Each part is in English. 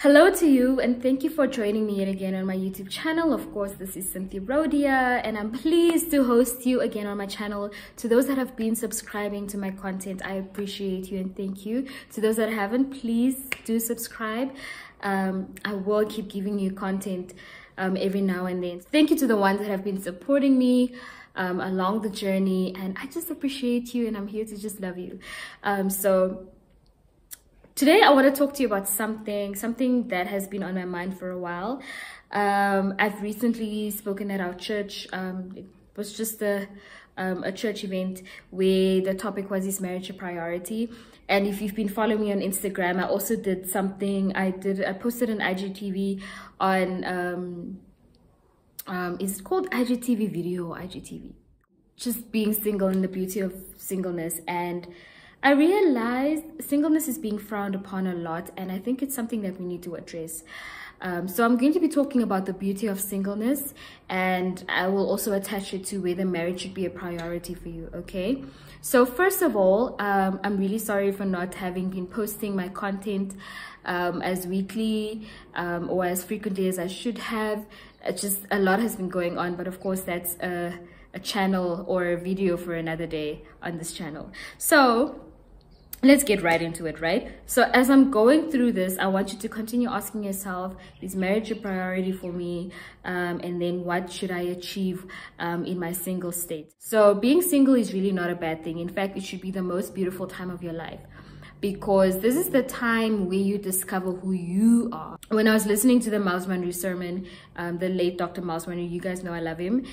Hello to you, and thank you for joining me yet again on my YouTube channel. Of course, this is Cynthy, and I'm pleased to host you again on my channel. To those that have been subscribing to my content, I appreciate you and thank you. To those that haven't, please do subscribe. I will keep giving you content every now and then. Thank you to the ones that have been supporting me along the journey, and I just appreciate you, and I'm here to just love you. Today I want to talk to you about something that has been on my mind for a while. I've recently spoken at our church. It was just a church event where the topic was, is marriage a priority? And if you've been following me on Instagram, I also did something. I posted an IGTV on is it called IGTV video or IGTV? Just being single and the beauty of singleness. And I realized singleness is being frowned upon a lot, and I think it's something that we need to address. So I'm going to be talking about the beauty of singleness, and I will also attach it to whether marriage should be a priority for you, okay? So first of all, I'm really sorry for not having been posting my content as weekly or as frequently as I should have. Just a lot has been going on, but of course that's a channel or a video for another day on this channel. So let's get right into it, right? So as I'm going through this, I want you to continue asking yourself, is marriage a priority for me? And then what should I achieve in my single state? So being single is really not a bad thing. In fact, it should be the most beautiful time of your life, because this is the time where you discover who you are. When I was listening to the Miles Monroe sermon, the late Dr. Miles Monroe, you guys know I love him,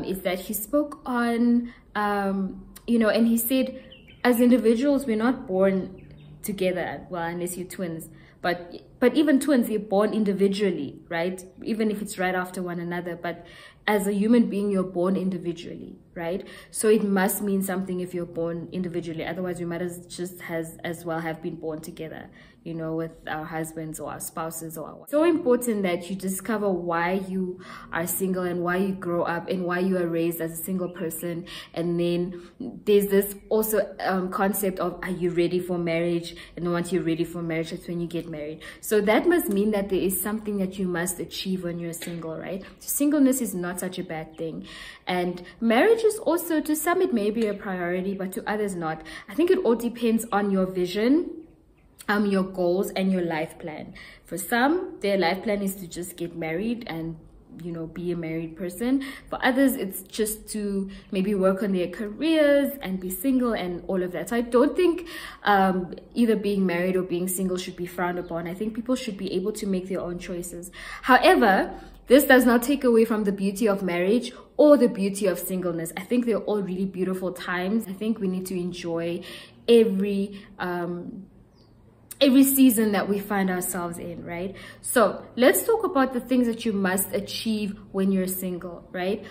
is that he spoke on, and he said, as individuals, we're not born together, well, unless you're twins, but even twins, you're born individually, right? Even if it's right after one another, but as a human being, you're born individually, right? So it must mean something if you're born individually. Otherwise, we might as well have been born together, with our husbands or our spouses or our. So important that you discover why you are single and why you grow up and why you are raised as a single person. And then there's this also concept of, are you ready for marriage? And once you're ready for marriage, that's when you get married. So that must mean that there is something that you must achieve when you're single, right? So singleness is not such a bad thing. And marriage is also, to some it may be a priority, but to others not. I think it all depends on your vision, your goals, and your life plan. For some, their life plan is to just get married and be a married person. For others, it's just to maybe work on their careers and be single and all of that. So I don't think either being married or being single should be frowned upon. I think people should be able to make their own choices. However, this does not take away from the beauty of marriage or the beauty of singleness. I think they're all really beautiful times. I think we need to enjoy every season that we find ourselves in, right? So let's talk about the things that you must achieve when you're single, right?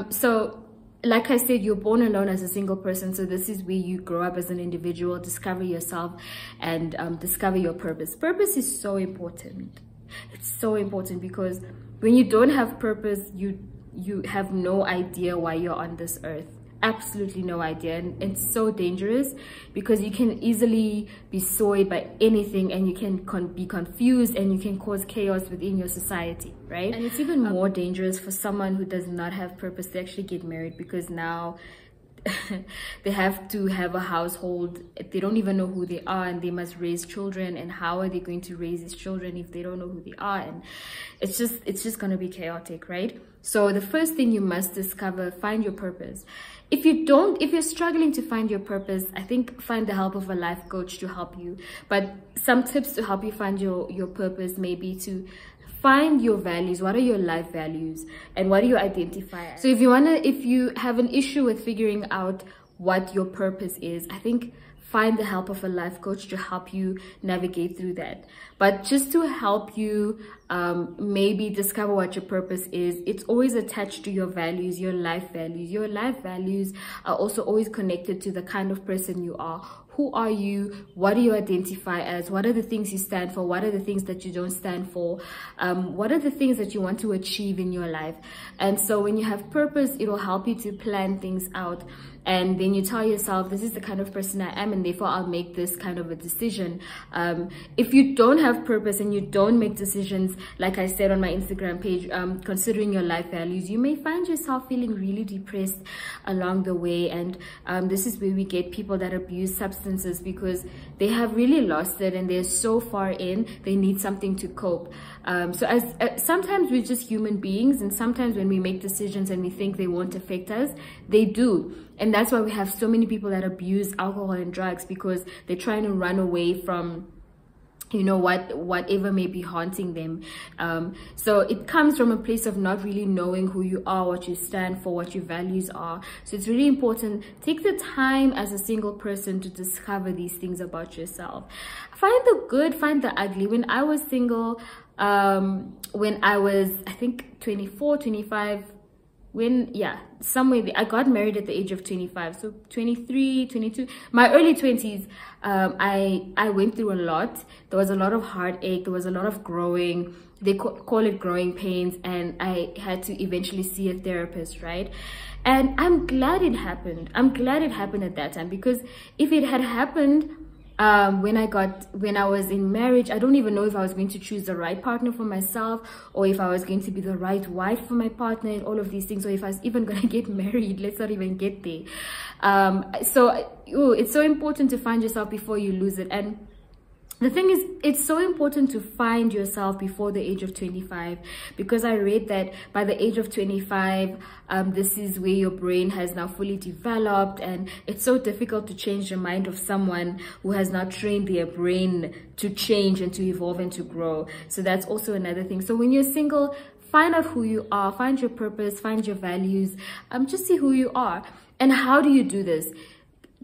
So like I said, you're born alone as a single person. So this is where you grow up as an individual, discover yourself, and discover your purpose. Purpose is so important. It's so important, because when you don't have purpose, you have no idea why you're on this earth. Absolutely no idea. And it's so dangerous, because you can easily be swayed by anything, and you can be confused, and you can cause chaos within your society, right? And it's even more dangerous for someone who does not have purpose to actually get married, because now they have to have a household. They don't even know who they are, and they must raise children. And how are they going to raise these children if they don't know who they are? And it's just going to be chaotic, right? So the first thing you must discover, find your purpose. If you're struggling to find your purpose, I think find the help of a life coach to help you. But some tips to help you find your purpose may be to find your values. What are your life values, and what do you identify as? So if you have an issue with figuring out what your purpose is, I think find the help of a life coach to help you navigate through that. But just to help you maybe discover what your purpose is, it's always attached to your values, your life values. Your life values are also always connected to the kind of person you are. Who are you? What do you identify as? What are the things you stand for? What are the things that you don't stand for? What are the things that you want to achieve in your life? And so when you have purpose, it will help you to plan things out. and then you tell yourself, this is the kind of person I am, and therefore I'll make this kind of a decision. If you don't have purpose and you don't make decisions, like I said on my Instagram page, considering your life values, you may find yourself feeling really depressed along the way. And this is where we get people that abuse substances, because they have really lost it and they're so far in, they need something to cope. So as sometimes we're just human beings, and sometimes when we make decisions and we think they won't affect us, they do. And that's why we have so many people that abuse alcohol and drugs, because they're trying to run away from, you know, whatever may be haunting them. So it comes from a place of not really knowing who you are, what you stand for, what your values are. So it's really important. Take the time as a single person to discover these things about yourself. Find the good, find the ugly. When I was single, when I was, I think 24, 25, somewhere I got married at the age of 25, so 23, 22, my early 20s. I went through a lot. There was a lot of heartache, there was a lot of growing, they call it growing pains, and I had to eventually see a therapist, right? And I'm glad it happened. I'm glad it happened at that time, because if it had happened when I was in marriage, I don't even know if I was going to choose the right partner for myself, or if I was going to be the right wife for my partner, and all of these things, or if I was even going to get married. Let's not even get there. It's so important to find yourself before you lose it. And the thing is, it's so important to find yourself before the age of 25, because I read that by the age of 25, this is where your brain has now fully developed, and it's so difficult to change the mind of someone who has not trained their brain to change and to evolve and to grow. So that's also another thing. So when you're single, find out who you are, find your purpose, find your values, just see who you are. And how do you do this?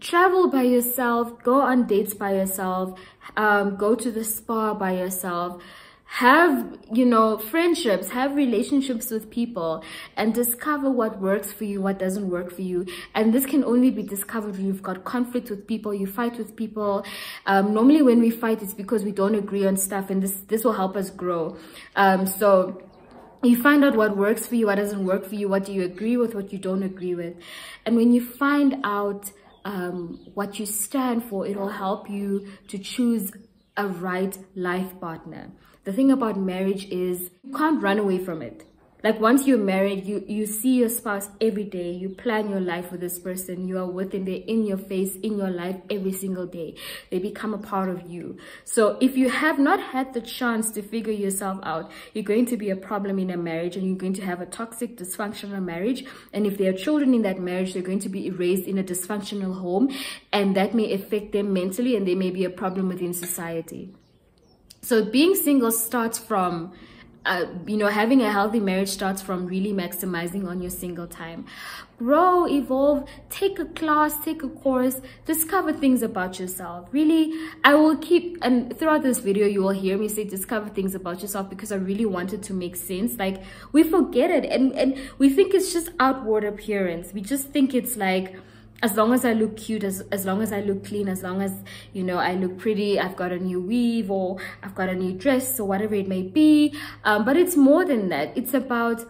Travel by yourself, go on dates by yourself, go to the spa by yourself, have, you know, friendships, have relationships with people, and discover what works for you, what doesn't work for you. And this can only be discovered when you've got conflict with people, you fight with people. Normally when we fight, it's because we don't agree on stuff, and this will help us grow. So you find out what works for you, what doesn't work for you, what do you agree with, what you don't agree with. And when you find out what you stand for, it will help you to choose a right life partner. The thing about marriage is you can't run away from it. Like once you're married, you see your spouse every day, you plan your life with this person, you are with them, they're in your face, in your life every single day. They become a part of you. So if you have not had the chance to figure yourself out, you're going to be a problem in a marriage, and you're going to have a toxic, dysfunctional marriage. And if there are children in that marriage, they're going to be raised in a dysfunctional home, and that may affect them mentally, and they may be a problem within society. So being single starts from having a healthy marriage starts from really maximizing on your single time. Grow, evolve, take a class, take a course, discover things about yourself. Really, I will keep, and throughout this video, you will hear me say discover things about yourself, because I really wanted to make sense. Like, we forget it, and we think it's just outward appearance. We just think it's like, as long as I look cute, as long as I look clean, as long as, you know, I look pretty, I've got a new weave, or I've got a new dress, or whatever it may be. But it's more than that. It's about,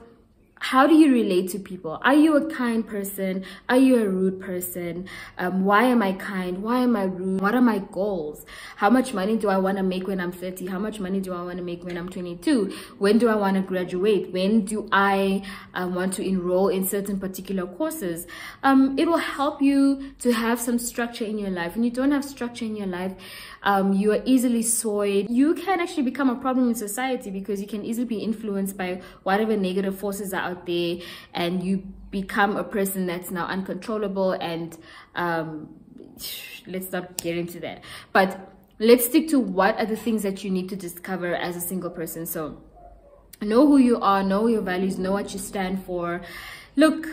how do you relate to people? Are you a kind person? Are you a rude person? Why am I kind? Why am I rude? What are my goals? How much money do I want to make when I'm 30? How much money do I want to make when I'm 22? When do I want to graduate? When do I want to enroll in certain particular courses? It will help you to have some structure in your life. When you don't have structure in your life, you are easily swayed. You can actually become a problem in society, because you can easily be influenced by whatever negative forces are out there, and you become a person that's now uncontrollable. And let's not get into that, but let's stick to what are the things that you need to discover as a single person. So know who you are, know your values, know what you stand for. Look,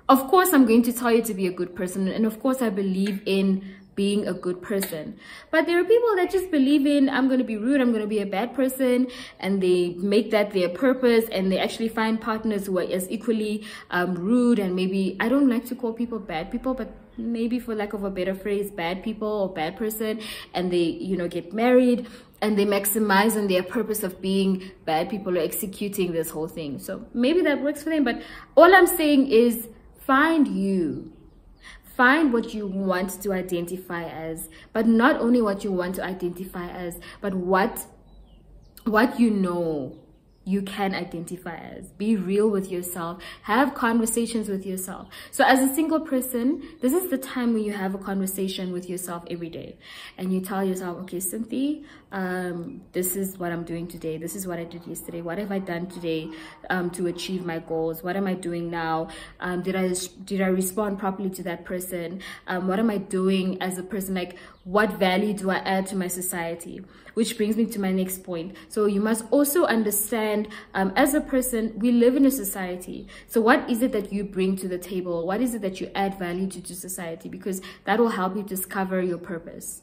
of course I'm going to tell you to be a good person, and of course I believe in being a good person, but there are people that just believe in, I'm going to be rude, I'm going to be a bad person, and they make that their purpose, and they actually find partners who are as equally rude, and maybe, I don't like to call people bad people, but maybe for lack of a better phrase, bad people or bad person, and they, you know, get married, and they maximize on their purpose of being bad people or executing this whole thing. So maybe that works for them, but all I'm saying is find you. find what you want to identify as, but not only what you want to identify as, but what you know you can identify as. Be real with yourself. Have conversations with yourself. So as a single person, this is the time when you have a conversation with yourself every day. And you tell yourself, okay, Cynthy, this is what I'm doing today. This is what I did yesterday. What have I done today to achieve my goals? What am I doing now? Did I respond properly to that person? What am I doing as a person? Like, what value do I add to my society? Which brings me to my next point. So you must also understand, as a person, we live in a society. So what is it that you bring to the table? What is it that you add value to society? Because that will help you discover your purpose.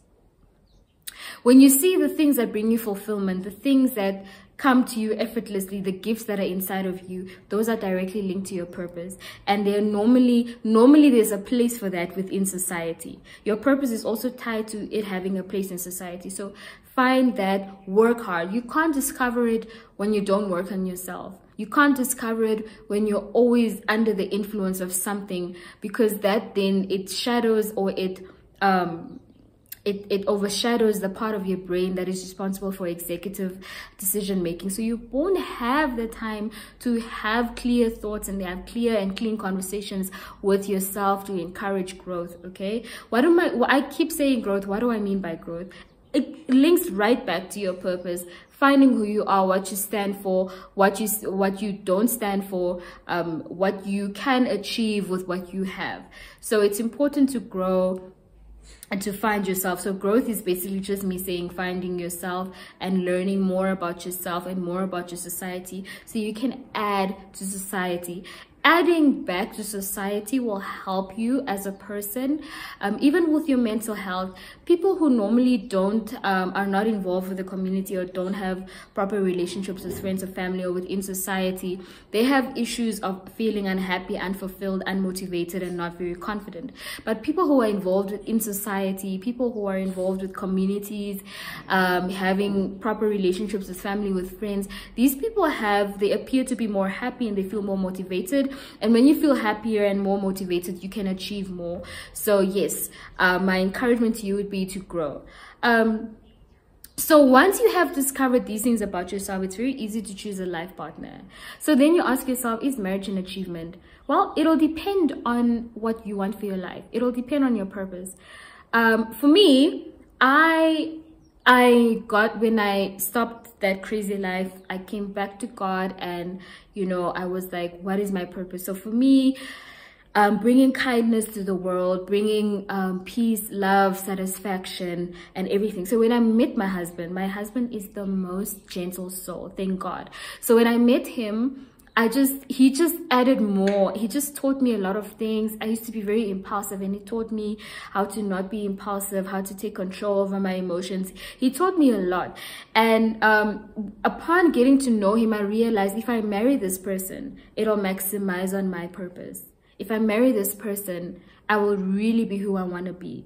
When you see the things that bring you fulfillment, the things that come to you effortlessly, the gifts that are inside of you, those are directly linked to your purpose. And they're normally there's a place for that within society. Your purpose is also tied to it having a place in society. So find that, work hard. You can't discover it when you don't work on yourself. You can't discover it when you're always under the influence of something, because that then it shadows, or it overshadows the part of your brain that is responsible for executive decision making. So you won't have the time to have clear thoughts and have clear and clean conversations with yourself to encourage growth. Okay, I keep saying growth. What do I mean by growth? It links right back to your purpose, finding who you are, what you stand for, what you don't stand for, what you can achieve with what you have. So it's important to grow and to find yourself. So growth is basically just me saying finding yourself and learning more about yourself and more about your society, so you can add to society. Adding back to society will help you as a person, even with your mental health. People who normally are not involved with the community, or don't have proper relationships with friends or family or within society, they have issues of feeling unhappy, unfulfilled, unmotivated, and not very confident. But people who are involved in society, people who are involved with communities, having proper relationships with family, with friends, these people they appear to be more happy and they feel more motivated. And when you feel happier and more motivated, you can achieve more. So yes, my encouragement to you would be to grow. So once you have discovered these things about yourself, it's very easy to choose a life partner. So then you ask yourself, is marriage an achievement? Well, it'll depend on what you want for your life. It'll depend on your purpose. For me, when I stopped that crazy life, I came back to God, and I was like, what is my purpose? So for me, bringing kindness to the world, bringing peace, love, satisfaction, and everything. So when I met my husband is the most gentle soul, thank God. So when I met him, he just added more. He just taught me a lot of things. I used to be very impulsive, and he taught me how to not be impulsive, how to take control over my emotions. He taught me a lot. And upon getting to know him, I realized if I marry this person, it'll maximize on my purpose. If I marry this person, I will really be who I want to be.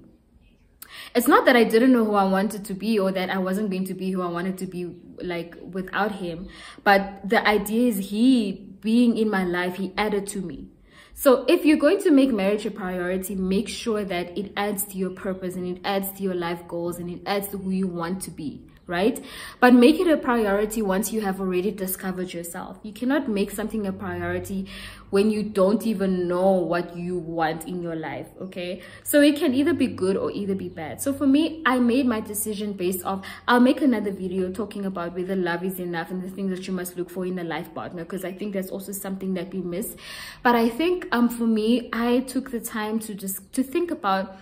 It's not that I didn't know who I wanted to be, or that I wasn't going to be who I wanted to be, like, without him. But the idea is he being in my life, he added to me. So if you're going to make marriage a priority, make sure that it adds to your purpose, and it adds to your life goals, and it adds to who you want to be, right? But make it a priority once you have already discovered yourself. You cannot make something a priority when you don't even know what you want in your life, okay? So it can either be good or either be bad. So for me, I made my decision based off, I'll make another video talking about whether love is enough and the things that you must look for in a life partner, because I think that's also something that we miss. But I think for me, I took the time to think about,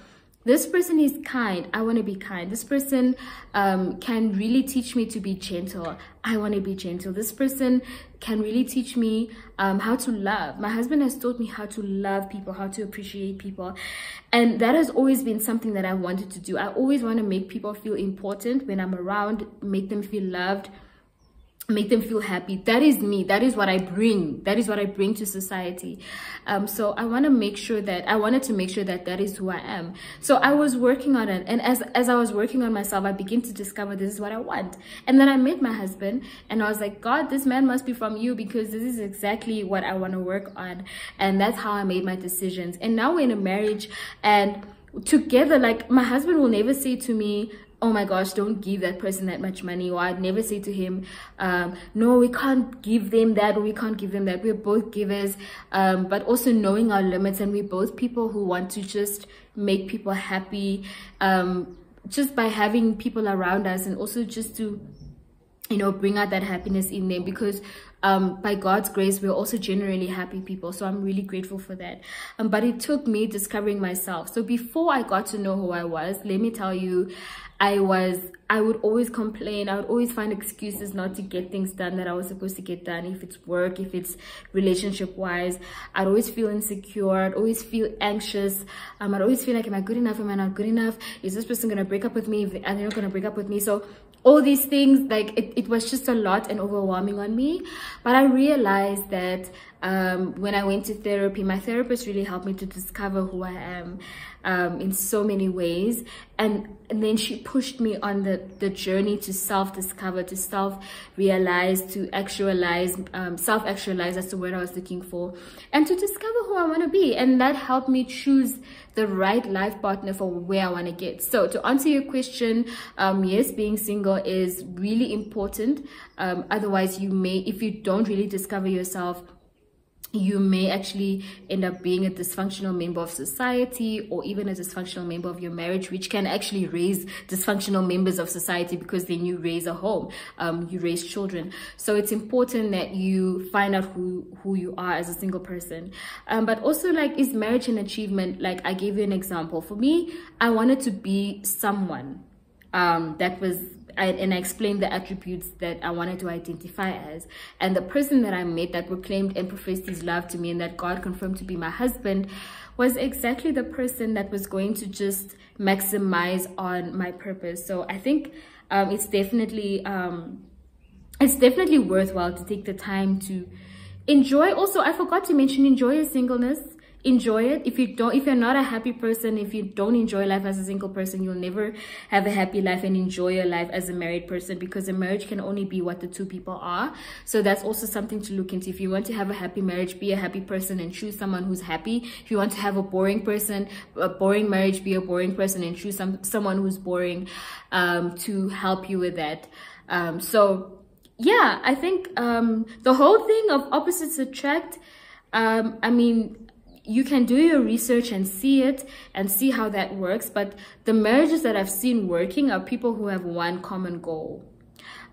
this person is kind, I want to be kind. This person can really teach me to be gentle, I want to be gentle. This person can really teach me how to love. My husband has taught me how to love people, how to appreciate people. And that has always been something that I wanted to do. I always want to make people feel important when I'm around, make them feel loved. make them feel happy. That is me. That is what I bring. That is what I bring to society. So I wanted to make sure that that is who I am. So I was working on it, and as I was working on myself, I began to discover this is what I want. And then I met my husband, and I was like, God, this man must be from you, because this is exactly what I want to work on. And that's how I made my decisions. And now we're in a marriage, and together, like, my husband will never say to me, oh my gosh, don't give that person that much money. Or I'd never say to him, no, we can't give them that, or we can't give them that. We're both givers, but also knowing our limits. And we're both people who want to just make people happy, just by having people around us, and also just to, you know, bring out that happiness in them, because by God's grace, we're also generally happy people. So I'm really grateful for that. But it took me discovering myself. So before I got to know who I was, let me tell you, I would always complain. I would always find excuses not to get things done that I was supposed to get done. If it's work, if it's relationship wise, I'd always feel insecure. I'd always feel anxious. I'd always feel like, am I good enough? Am I not good enough? Is this person going to break up with me? Are they not going to break up with me? So all these things, like, it was just a lot and overwhelming on me. But I realized that when I went to therapy, my therapist really helped me to discover who I am in so many ways. And then she pushed me on the journey to self-discover, to self-realize, to actualize, self-actualize, that's the word I was looking for, and to discover who I want to be. And that helped me choose the right life partner for where I want to get. So to answer your question, yes, being single is really important. Otherwise, you may, if you don't really discover yourself, you may actually end up being a dysfunctional member of society, or even a dysfunctional member of your marriage, which can actually raise dysfunctional members of society, because then you raise a home, you raise children. So it's important that you find out who you are as a single person. But also, like, is marriage an achievement? Like, I gave you an example. For me, I wanted to be someone that was, and I explained the attributes that I wanted to identify as. And the person that I met that proclaimed and professed his love to me, and that God confirmed to be my husband, was exactly the person that was going to just maximize on my purpose. So I think it's definitely worthwhile to take the time to enjoy. Also, I forgot to mention, enjoy your singleness. Enjoy it. If you're not a happy person, if you don't enjoy life as a single person, you'll never have a happy life and enjoy your life as a married person, because a marriage can only be what the two people are. So that's also something to look into. If you want to have a happy marriage, be a happy person and choose someone who's happy. If you want to have a boring marriage, be a boring person and choose someone who's boring, to help you with that. So yeah, I think the whole thing of opposites attract, I mean, you can do your research and see it and see how that works. But the marriages that I've seen working are people who have one common goal.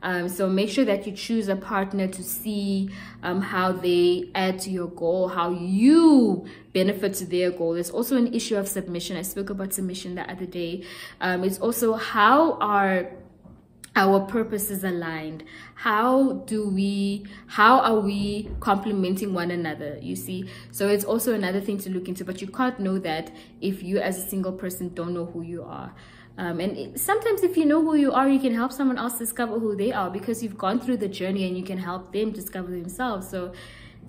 So make sure that you choose a partner to see how they add to your goal, how you benefit to their goal. There's also an issue of submission. I spoke about submission the other day. It's also how are our purposes aligned? How are we complementing one another, you see? So it's also another thing to look into, but you can't know that if you as a single person don't know who you are. Sometimes if you know who you are, you can help someone else discover who they are, because you've gone through the journey and you can help them discover themselves. So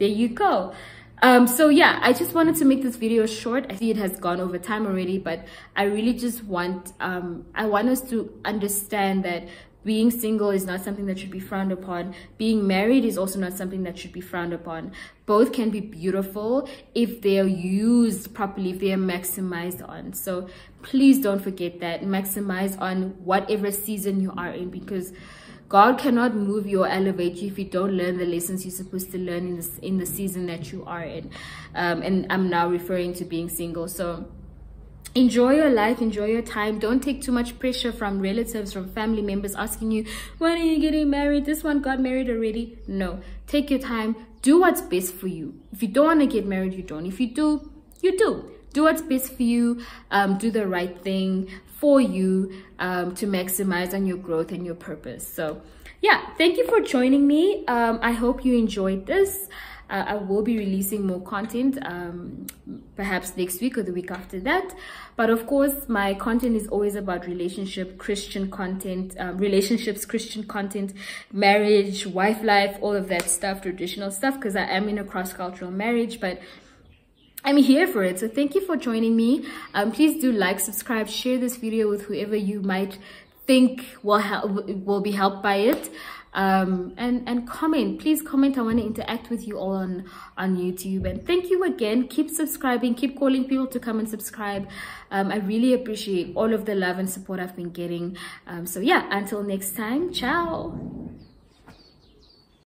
there you go. So yeah, I just wanted to make this video short. I see it has gone over time already, but I really just want, I want us to understand that being single is not something that should be frowned upon. Being married is also not something that should be frowned upon. Both can be beautiful if they are used properly, if they are maximized on. So please don't forget that. Maximize on whatever season you are in, because God cannot move you or elevate you if you don't learn the lessons you're supposed to learn in the season that you are in. And I'm now referring to being single. So enjoy your life, enjoy your time. Don't take too much pressure from relatives, from family members asking you, when are you getting married? This one got married already. No, take your time. Do what's best for you. If you don't want to get married, you don't. If you do, you do. Do what's best for you. Do the right thing for you to maximize on your growth and your purpose. So yeah, thank you for joining me. I hope you enjoyed this. I will be releasing more content, perhaps next week or the week after that. But of course, my content is always about Christian content, relationships, Christian content, marriage, wife life, all of that stuff, traditional stuff, because I am in a cross-cultural marriage, but I'm here for it. So thank you for joining me. Please do like, subscribe, share this video with whoever you might think will be helped by it. And comment, please comment. I want to interact with you all on YouTube. And thank you again. Keep subscribing, keep calling people to come and subscribe. I really appreciate all of the love and support I've been getting. So yeah, until next time, ciao.